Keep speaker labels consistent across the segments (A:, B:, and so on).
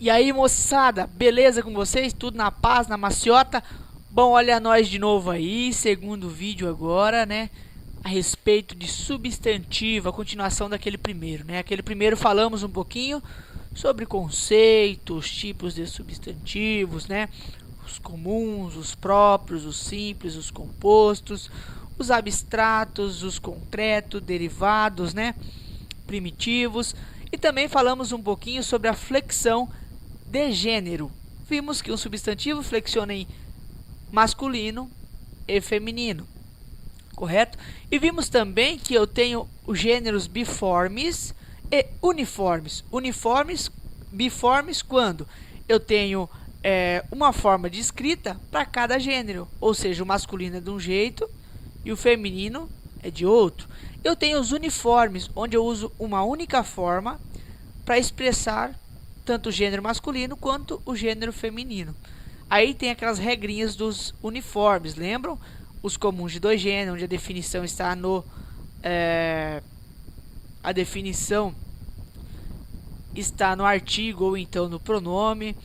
A: E aí, moçada, beleza com vocês? Tudo na paz, na maciota? Bom, olha nós de novo aí, segundo vídeo agora, né? A respeito de substantivo, a continuação daquele primeiro, né? Aquele primeiro falamos um pouquinho sobre conceitos, tipos de substantivos, né? Os comuns, os próprios, os simples, os compostos, os abstratos, os concretos, derivados, né? Primitivos. E também falamos um pouquinho sobre a flexão de gênero. Vimos que um substantivo flexiona em masculino e feminino, correto? E vimos também que eu tenho os gêneros biformes e uniformes. Biformes quando eu tenho uma forma de escrita para cada gênero, ou seja, o masculino é de um jeito e o feminino é de outro. Eu tenho os uniformes, onde eu uso uma única forma para expressar tanto o gênero masculino quanto o gênero feminino. Aí tem aquelas regrinhas dos uniformes, lembram? Os comuns de dois gêneros, onde a definição está no artigo ou então no pronome.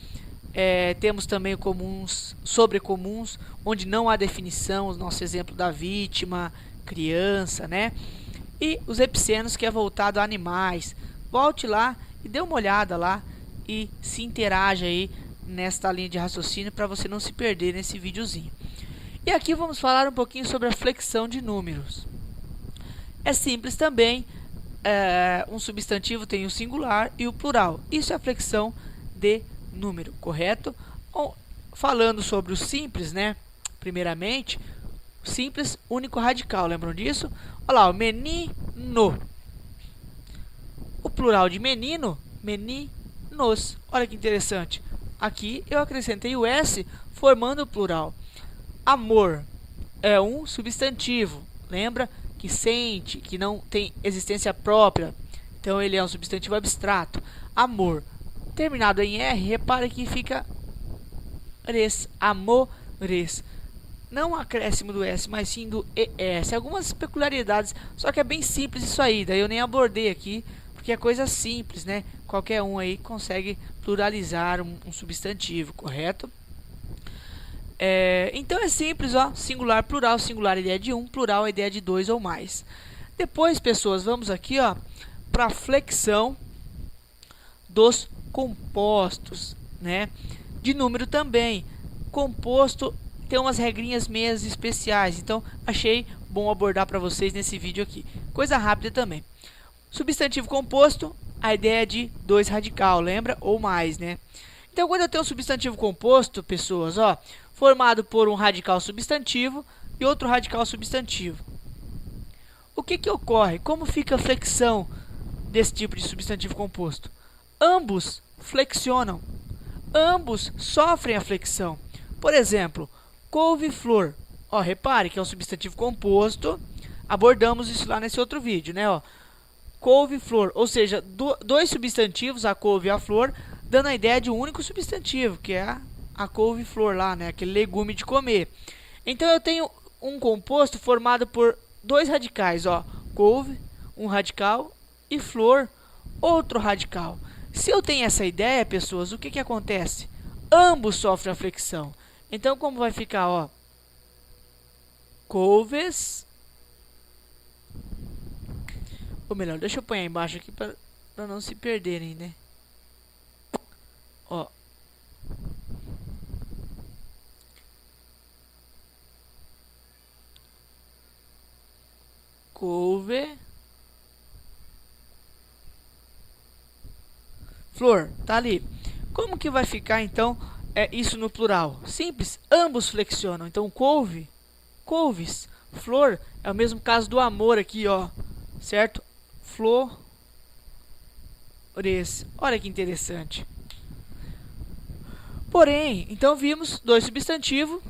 A: Temos também o comuns, sobrecomuns, onde não há definição, o nosso exemplo da vítima, criança, né? E os epicenos, que é voltado a animais. Volte lá e dê uma olhada lá e se interaja aí nesta linha de raciocínio para você não se perder nesse videozinho. E aqui vamos falar um pouquinho sobre a flexão de números. É simples também, um substantivo tem o singular e o plural. Isso é a flexão de número, correto? Bom, falando sobre o simples, né? Primeiramente, simples único radical, lembram disso? Olha lá, o menino. O plural de menino, meninos. Olha que interessante. Aqui eu acrescentei o S formando o plural. Amor é um substantivo. Lembra que sente, que não tem existência própria. Então ele é um substantivo abstrato. Amor. Terminado em R, repare que fica res, amores. Não acréscimo do S, mas sim do ES. Algumas peculiaridades, só que é bem simples isso aí. Daí eu nem abordei aqui, porque é coisa simples, né? Qualquer um aí consegue pluralizar um substantivo, correto? Então é simples, ó. Singular, plural. Singular, a ideia de um. Plural, a ideia de dois ou mais. Depois, pessoas, vamos aqui, ó, para a flexão dos compostos, né? De número também. Composto tem umas regrinhas meias especiais, então achei bom abordar para vocês nesse vídeo aqui. Coisa rápida também. Substantivo composto, a ideia é de dois radical, lembra? Ou mais, né? Então, quando eu tenho um substantivo composto, pessoas, ó, formado por um radical substantivo e outro radical substantivo. O que ocorre? Como fica a flexão desse tipo de substantivo composto? Ambos flexionam. Ambos sofrem a flexão. Por exemplo, couve-flor. Ó, repare que é um substantivo composto. Abordamos isso lá nesse outro vídeo, né? Ó, couve-flor, ou seja, dois substantivos, a couve e a flor, dando a ideia de um único substantivo, que é a couve-flor lá, né? Aquele legume de comer. Então eu tenho um composto formado por dois radicais, ó, couve, um radical, e flor, outro radical. Se eu tenho essa ideia, pessoas, o que acontece? Ambos sofrem a flexão. Então, como vai ficar, ó? Couves. Ou melhor, deixa eu pôr aí embaixo aqui para não se perderem, né? Ó. Couve. Flor, tá ali. Como que vai ficar, então, isso no plural? Simples, ambos flexionam. Então, couve, couves, flor, é o mesmo caso do amor aqui, ó. Certo? Flores. Olha que interessante. Porém, então vimos dois substantivos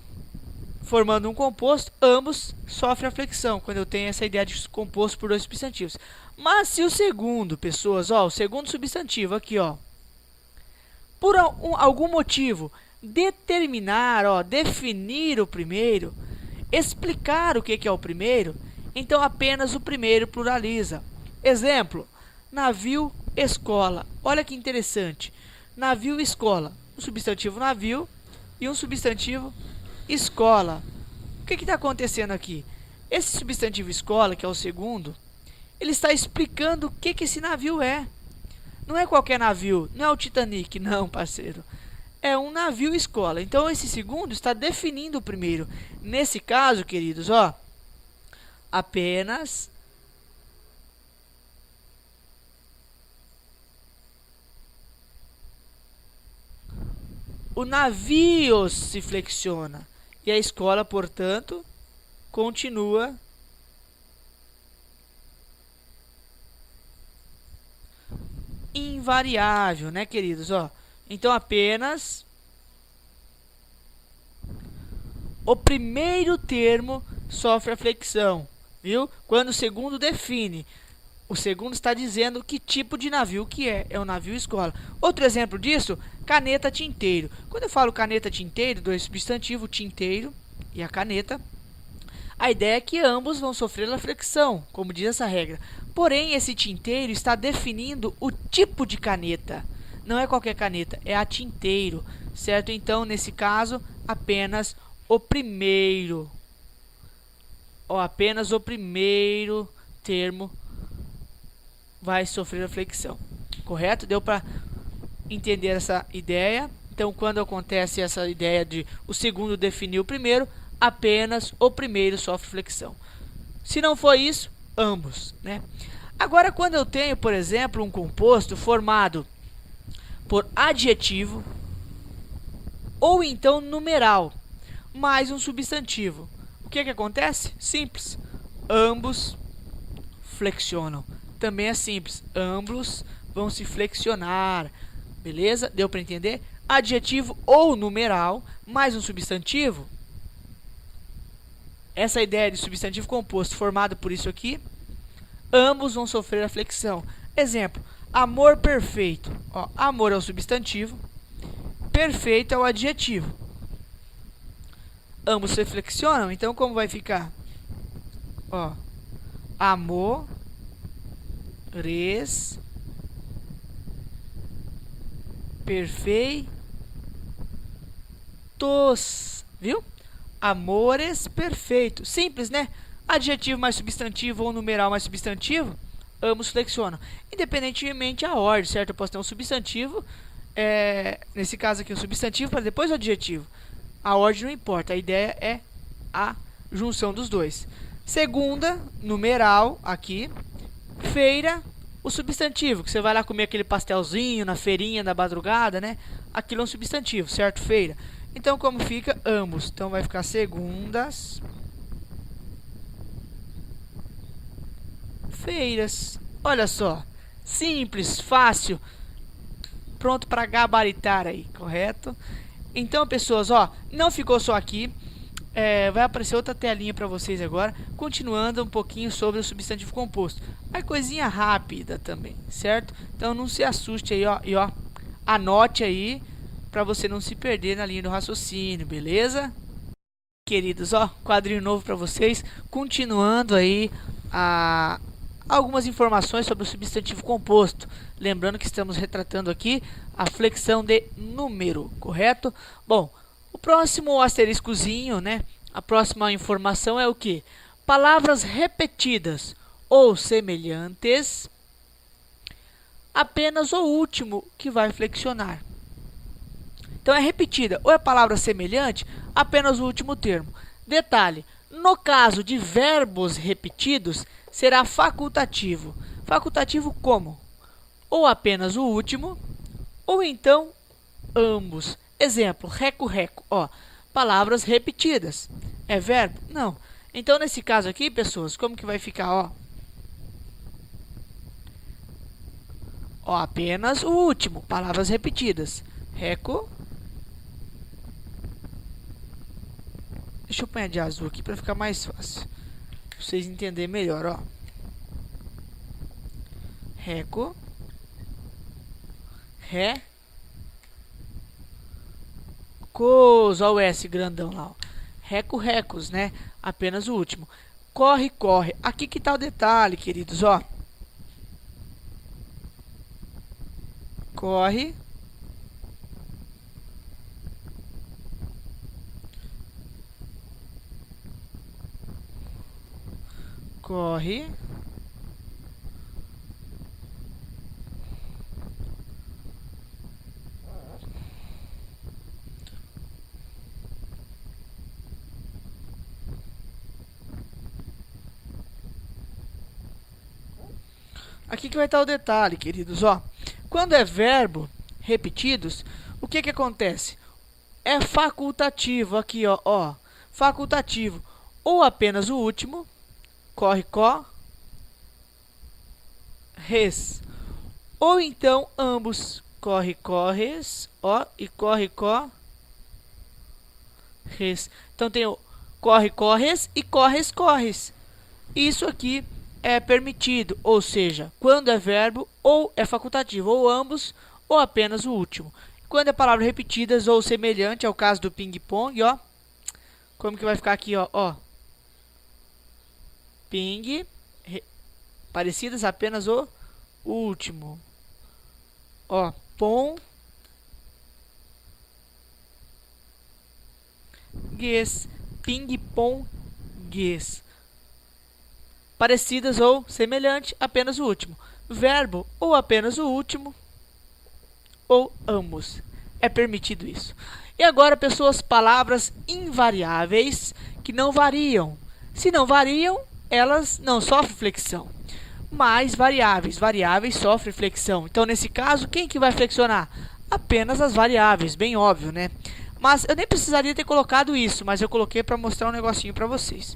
A: formando um composto, ambos sofrem a flexão, quando eu tenho essa ideia de composto por dois substantivos. Mas se o segundo, pessoas, ó, o segundo substantivo aqui, ó, por algum motivo, determinar, ó, definir o primeiro, explicar o que é o primeiro, então apenas o primeiro pluraliza. Exemplo, navio, escola. Olha que interessante. navio escola. Um substantivo navio e um substantivo escola. O que está acontecendo aqui? Esse substantivo escola, que é o segundo, ele está explicando o que esse navio é. Não é qualquer navio, não é o Titanic, não, parceiro. É um navio escola. Então, esse segundo está definindo o primeiro. Nesse caso, queridos, ó, apenas o navio se flexiona. E a escola, portanto, continua invariável, né, queridos? Ó, então, apenas o primeiro termo sofre a flexão, viu? Quando o segundo define. O segundo está dizendo que tipo de navio que é. É um navio escola. Outro exemplo disso, caneta tinteiro. Quando eu falo caneta tinteiro, dois substantivos, tinteiro e a caneta, a ideia é que ambos vão sofrer a flexão, como diz essa regra. Porém, esse tinteiro está definindo o tipo de caneta. Não é qualquer caneta, é a tinteiro, certo? Então, nesse caso, apenas o primeiro. Ó, apenas o primeiro termo vai sofrer a flexão. Correto? Deu para entender essa ideia? Então, quando acontece essa ideia de o segundo definir o primeiro, apenas o primeiro sofre flexão. Se não for isso, ambos, né? Agora, quando eu tenho, por exemplo, um composto formado por adjetivo ou então numeral mais um substantivo, o que acontece? Simples. Ambos flexionam. Também é simples. Ambos vão se flexionar. Beleza? Deu para entender? Adjetivo ou numeral mais um substantivo. Essa ideia de substantivo composto formado por isso aqui, ambos vão sofrer a flexão. Exemplo, amor perfeito. Ó, amor é o substantivo, perfeito é o adjetivo. Ambos se flexionam, então como vai ficar? Ó, amores perfeitos, viu? Amores perfeitos. Simples, né? Adjetivo mais substantivo ou numeral mais substantivo, ambos flexionam. Independentemente a ordem, certo? Eu posso ter um substantivo, nesse caso aqui, um substantivo para depois o adjetivo. A ordem não importa, a ideia é a junção dos dois. Segunda, numeral, aqui. Feira, o substantivo, que você vai lá comer aquele pastelzinho na feirinha da madrugada, né? Aquilo é um substantivo, certo? Feira. Então, como fica? Ambos. Então, vai ficar segundas feiras. Olha só. Simples, fácil. Pronto para gabaritar aí, correto? Então, pessoas, ó, não ficou só aqui. Vai aparecer outra telinha para vocês agora, continuando um pouquinho sobre o substantivo composto. É coisinha rápida também, certo? Então, não se assuste aí, ó. E, ó, anote aí, para você não se perder na linha do raciocínio, beleza? Queridos, ó, quadrinho novo para vocês, continuando aí algumas informações sobre o substantivo composto. Lembrando que estamos retratando aqui a flexão de número, correto? Bom, o próximo asteriscozinho, né? A próxima informação é o que? Palavras repetidas ou semelhantes, apenas o último que vai flexionar. Então, é repetida ou é palavra semelhante, apenas o último termo. Detalhe, no caso de verbos repetidos, será facultativo. Facultativo como? Ou apenas o último, ou então ambos. Exemplo, reco-reco. Ó, palavras repetidas. É verbo? Não. Então, nesse caso aqui, pessoas, como que vai ficar? Ó, apenas o último. Palavras repetidas. Reco. Deixa eu pôr de azul aqui para ficar mais fácil. Pra vocês entenderem melhor, ó. Reco. Ré. Cos. Olha o S grandão lá, ó. Reco-recos, né? Apenas o último. Corre, corre. Aqui que tá o detalhe, queridos, ó. Corre. corre. Aqui que vai estar o detalhe, queridos, ó. Quando é verbo repetidos, o que que acontece? É facultativo, aqui, ó, facultativo. Ou apenas o último, corre, res. Ou então ambos, corre, corres, ó, e corre, res. Então tem o corre, corres e corres, corres. Isso aqui é permitido, ou seja, quando é verbo ou é facultativo, ou ambos, ou apenas o último. Quando é palavras repetidas ou semelhante, é o caso do ping-pong, ó. Como que vai ficar aqui, ó? Ping, parecidas, apenas o último. Ó, pom, gues, ping-pong, gues. Parecidas ou semelhante, apenas o último. Verbo ou apenas o último, ou ambos. É permitido isso. E agora, pessoas, palavras invariáveis que não variam. Se não variam, elas não sofrem flexão. Mas variáveis sofrem flexão. Então, nesse caso, quem que vai flexionar? Apenas as variáveis, bem óbvio, né? Mas eu nem precisaria ter colocado isso, mas eu coloquei para mostrar um negocinho para vocês.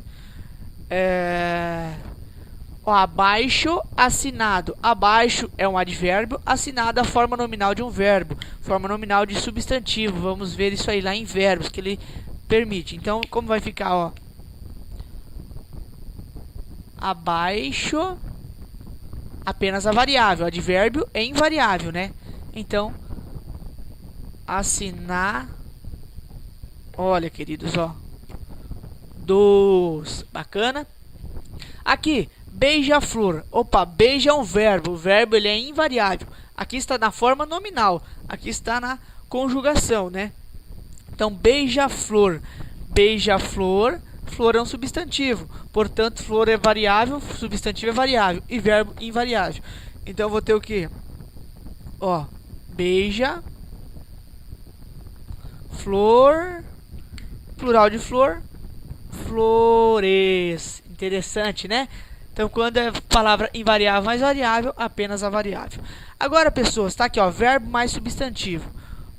A: Ó, abaixo, assinado. Abaixo é um advérbio, assinado a forma nominal de um verbo, forma nominal de substantivo. Vamos ver isso aí lá em verbos, que ele permite. Então, como vai ficar, ó? Abaixo, apenas a variável. Advérbio é invariável, né? Então, assinar. Olha, queridos, ó. Dos. Bacana. Aqui, beija-flor. Opa, beija é um verbo. O verbo ele é invariável. Aqui está na forma nominal. Aqui está na conjugação, né? Então, beija-flor. Beija-flor. Flor é um substantivo. Portanto, flor é variável, substantivo é variável. E verbo invariável. Então, eu vou ter o quê? Ó, beija. Flor. Plural de flor. Flores. Interessante, né? Então, quando é palavra invariável mais variável, apenas a variável. Agora, pessoas, tá aqui, ó, verbo mais substantivo.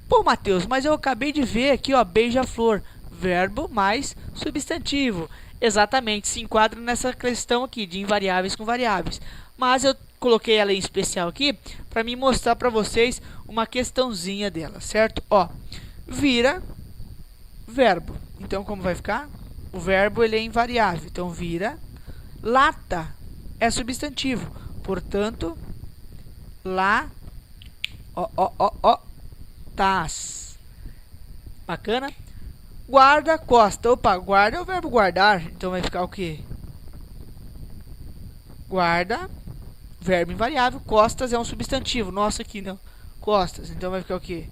A: Pô, Matheus, mas eu acabei de ver aqui, ó, beija-flor. Verbo mais substantivo. Exatamente, se enquadra nessa questão aqui de invariáveis com variáveis. Mas eu coloquei ela em especial aqui para me mostrar para vocês uma questãozinha dela, certo? Ó, vira verbo. Então, como vai ficar? O verbo ele é invariável. Então, vira. Lata é substantivo. Portanto, tas. Bacana? Guarda, costa. Opa, guarda é o verbo guardar. Então, vai ficar o quê? Guarda, verbo invariável. Costas é um substantivo. Nossa, aqui não. Costas. Então, vai ficar o quê?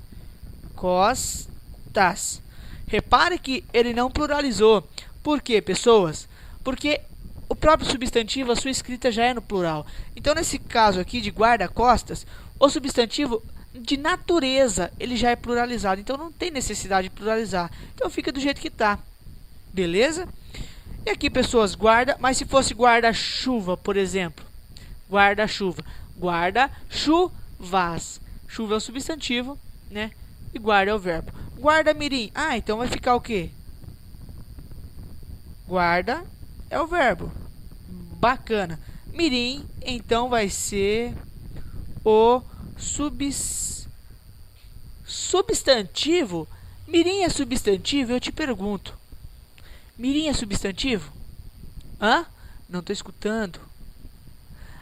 A: Costas. Repare que ele não pluralizou. Por quê, pessoas? Porque o próprio substantivo, a sua escrita já é no plural. Então, nesse caso aqui de guarda-costas, o substantivo de natureza, ele já é pluralizado. Então, não tem necessidade de pluralizar. Então, fica do jeito que está. Beleza? E aqui, pessoas, guarda. Mas se fosse guarda-chuva, por exemplo. Guarda-chuva. Guarda-chuvas. Chuva é o substantivo, né? E guarda é o verbo. Guarda-mirim. Ah, então vai ficar o quê? Guarda é o verbo. Bacana. Mirim, então, vai ser o substantivo. Mirim é substantivo? Eu te pergunto. Mirim é substantivo? Hã? Não estou escutando.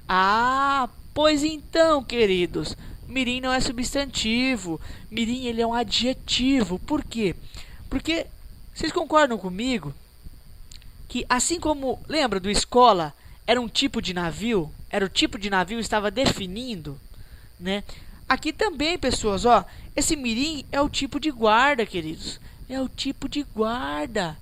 A: Ah, pois então, queridos. Mirim não é substantivo. Mirim ele é um adjetivo. Por quê? Porque vocês concordam comigo que assim como, lembra do escola, era um tipo de navio, era o tipo de navio que estava definindo, né? Aqui também, pessoas, ó, esse mirim é o tipo de guarda, queridos. É o tipo de guarda.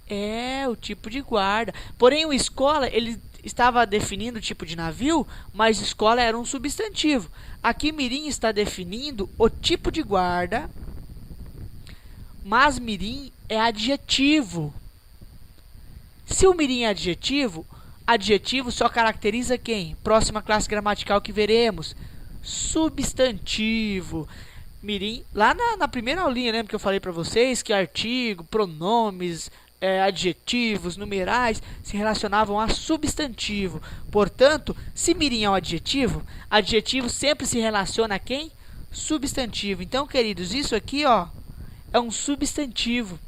A: É o tipo de guarda. Porém, o escola, ele estava definindo o tipo de navio, mas escola era um substantivo. Aqui mirim está definindo o tipo de guarda, mas mirim é adjetivo. Se o mirim é adjetivo, adjetivo só caracteriza quem? Próxima classe gramatical que veremos. Substantivo. Mirim, lá na primeira aulinha, lembra que eu falei para vocês que artigo, pronomes, adjetivos, numerais se relacionavam a substantivo. Portanto, se mirim é um adjetivo, adjetivo sempre se relaciona a quem? Substantivo. Então, queridos, isso aqui, ó, é um substantivo.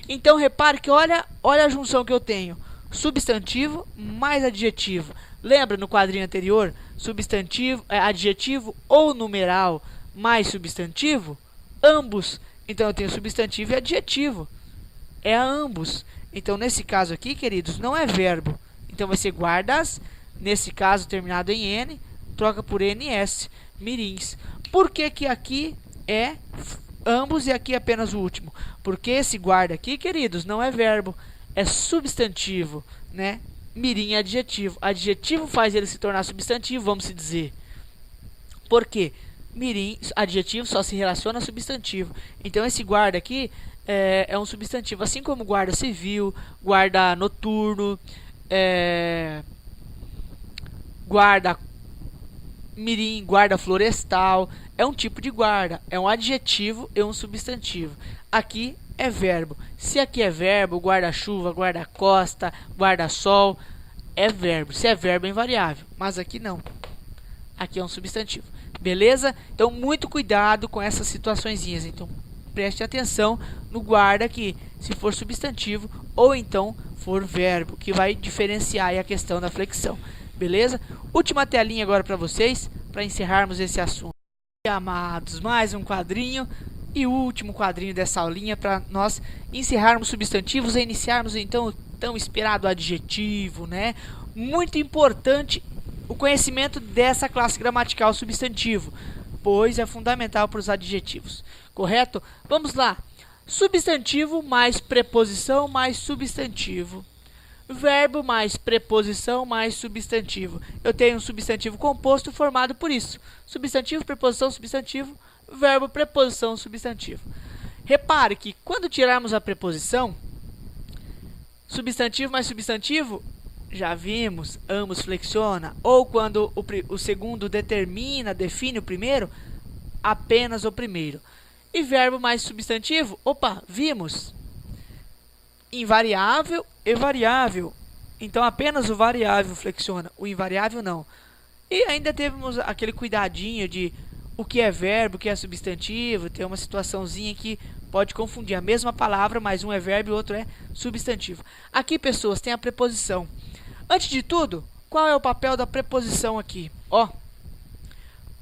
A: Então, repare que olha a junção que eu tenho. Substantivo mais adjetivo. Lembra no quadrinho anterior? Substantivo, adjetivo ou numeral mais substantivo? Ambos. Então, eu tenho substantivo e adjetivo. É a ambos. Então, nesse caso aqui, queridos, não é verbo. Então, vai ser guardas. Nesse caso, terminado em N, troca por NS. Mirins. Por que que aqui é ambos e aqui é apenas o último? Porque esse guarda aqui, queridos, não é verbo. É substantivo, né? Mirim é adjetivo. Adjetivo faz ele se tornar substantivo, vamos se dizer. Por quê? Mirim, adjetivo só se relaciona a substantivo. Então, esse guarda aqui é um substantivo. Assim como guarda civil, guarda noturno, guarda mirim, guarda florestal. É um tipo de guarda. É um adjetivo e um substantivo. Aqui é verbo. Se aqui é verbo, guarda-chuva, guarda-costa, guarda-sol, é verbo. Se é verbo, é invariável. Mas aqui não. Aqui é um substantivo. Beleza? Então, muito cuidado com essas situaçõezinhas. Então, preste atenção no guarda aqui, se for substantivo ou então for verbo, que vai diferenciar aí a questão da flexão. Beleza? Última telinha agora para vocês, para encerrarmos esse assunto. E, amados, mais um quadrinho e o último quadrinho dessa aulinha para nós encerrarmos substantivos e iniciarmos então o tão esperado adjetivo, né? Muito importante o conhecimento dessa classe gramatical substantivo, pois é fundamental para os adjetivos, correto? Vamos lá. Substantivo mais preposição mais substantivo. Verbo mais preposição mais substantivo. Eu tenho um substantivo composto formado por isso. Substantivo, preposição, substantivo, verbo, preposição, substantivo. Repare que quando tirarmos a preposição, substantivo mais substantivo, já vimos, ambos flexiona. Ou quando o segundo determina, define o primeiro, apenas o primeiro. E verbo mais substantivo, opa, vimos. Invariável e variável. Então, apenas o variável flexiona, o invariável não. E ainda temos aquele cuidadinho de o que é verbo, o que é substantivo. Tem uma situaçãozinha que pode confundir a mesma palavra, mas um é verbo e o outro é substantivo. Aqui, pessoas, tem a preposição. Antes de tudo, qual é o papel da preposição aqui? Ó,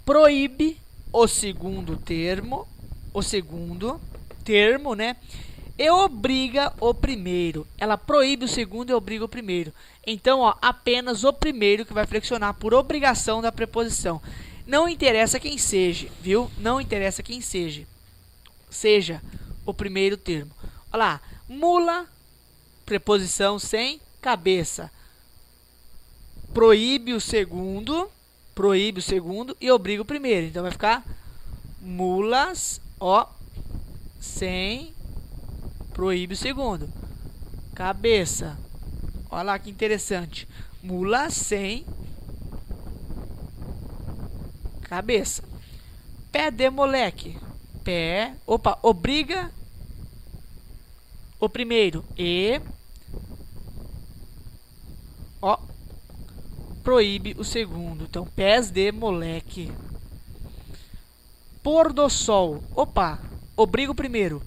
A: proíbe o segundo termo, né? E obriga o primeiro. Ela proíbe o segundo e obriga o primeiro. Então, ó, apenas o primeiro que vai flexionar por obrigação da preposição. Não interessa quem seja, viu? Não interessa quem seja. Seja o primeiro termo. Olha lá, mula, preposição sem cabeça. Proíbe o segundo e obriga o primeiro. Então, vai ficar mulas, ó, sem, proíbe o segundo. Cabeça. Olha lá que interessante. Mula sem cabeça. Pé de moleque. Pé, opa, obriga o primeiro e, ó, proíbe o segundo. Então, pés de moleque. Pôr do sol. Opa, obriga o primeiro.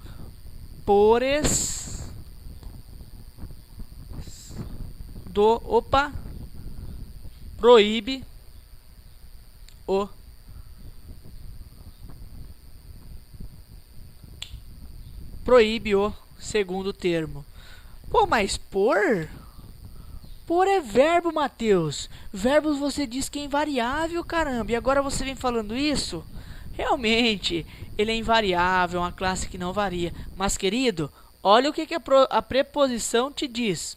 A: Pores do, opa, proíbe o segundo termo. Pô, mas por é verbo, Matheus. Verbos você diz que é invariável, caramba. E agora você vem falando isso? Realmente, ele é invariável, é uma classe que não varia. Mas, querido, olha o que a preposição te diz.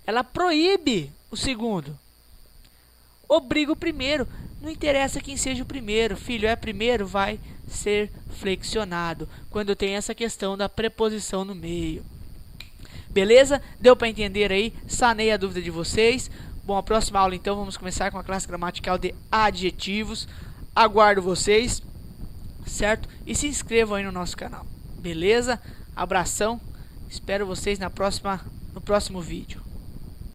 A: ela proíbe o segundo. Obriga o primeiro. Não interessa quem seja o primeiro. Filho, é primeiro, vai ser flexionado. Quando tem essa questão da preposição no meio. Beleza? Deu para entender aí? Sanei a dúvida de vocês. Bom, a próxima aula então vamos começar com a classe gramatical de adjetivos. Aguardo vocês, certo? E se inscrevam aí no nosso canal. Beleza? Abração. Espero vocês no próximo vídeo.